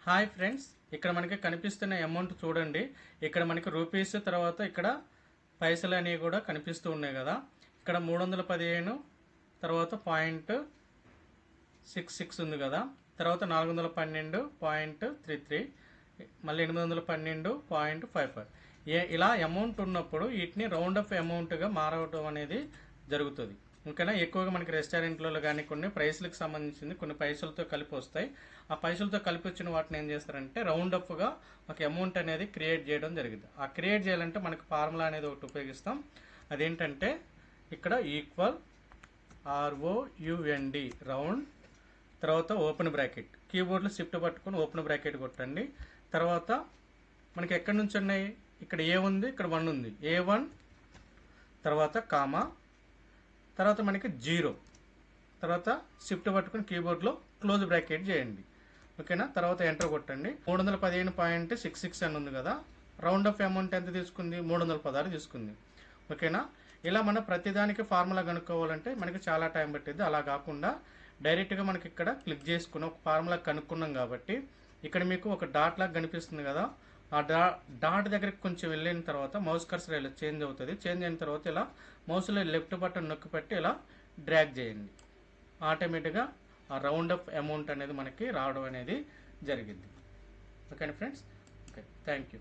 Hi friends, ఇక్కడ మనకి కనిపిస్తున్న అమౌంట్ చూడండి. ఇక్కడ మనకి రూపీస్ తర్వాత ఇక్కడ పైసలు అనేవి కూడా కనిపిస్తూ ఉన్నాయి కదా. ఇక్కడ 315 తర్వాత 0.66 ఉంది కదా. తర్వాత 412.33 మళ్ళీ 812.55 ఇలా అమౌంట్ ఉన్నప్పుడు వీటిని రౌండ్ అప్ అమౌంట్గా మారవడం అనేది జరుగుతుంది. ఓకేనా. ఎక్కువగా మనకి రెస్టారెంట్లలో కానీ కొన్ని ప్రైస్లకు సంబంధించింది కొన్ని పైసలతో కలిపి వస్తాయి. ఆ పైసలతో కలిపి వచ్చిన వాటిని ఏం చేస్తారంటే రౌండ్ అప్గా ఒక అమౌంట్ అనేది క్రియేట్ చేయడం జరిగింది. ఆ క్రియేట్ చేయాలంటే మనకి ఫార్ములా అనేది ఒకటి ఉపయోగిస్తాం. అదేంటంటే ఇక్కడ ఈక్వల్ ROUND రౌండ్, తర్వాత ఓపెన్ బ్రాకెట్, కీబోర్డ్లో షిఫ్ట్ పట్టుకొని ఓపెన్ బ్రాకెట్ కొట్టండి. తర్వాత మనకి ఎక్కడి నుంచి ఉన్నాయి, ఇక్కడ ఏ ఉంది, ఇక్కడ 1 ఉంది, A1 తర్వాత కామా, తర్వాత మనకి 0, తర్వాత షిఫ్ట్ పట్టుకుని కీబోర్డ్లో క్లోజ్ బ్రాకెట్ చేయండి. ఓకేనా. తర్వాత ఎంటర్ కొట్టండి. 315.66 అని ఉంది కదా. రౌండ్ ఆఫ్ అమౌంట్ ఎంత తీసుకుంది, 316 తీసుకుంది. ఓకేనా. ఇలా మనం ప్రతిదానికి ఫార్ములా కనుక్కోవాలంటే మనకి చాలా టైం పట్టింది. అలా కాకుండా డైరెక్ట్గా మనకి ఇక్కడ క్లిక్ చేసుకుని ఒక ఫార్ములా కనుక్కున్నాం కాబట్టి ఇక్కడ మీకు ఒక డాట్ లాగా కనిపిస్తుంది కదా. ఆ డాట్ దగ్గరికి కొంచెం వెళ్ళిన తర్వాత మౌస్ కర్సర్ ఇలా చేంజ్ అవుతుంది. చేంజ్ అయిన తర్వాత ఇలా మౌస్లో లెఫ్ట్ బటన్ నొక్కి పెట్టి ఇలా డ్రాగ్ చేయండి. ఆటోమేటిక్గా ఆ రౌండ్ అప్ అమౌంట్ అనేది మనకి రావడం అనేది జరిగింది. Okay friends. Okay, thank you.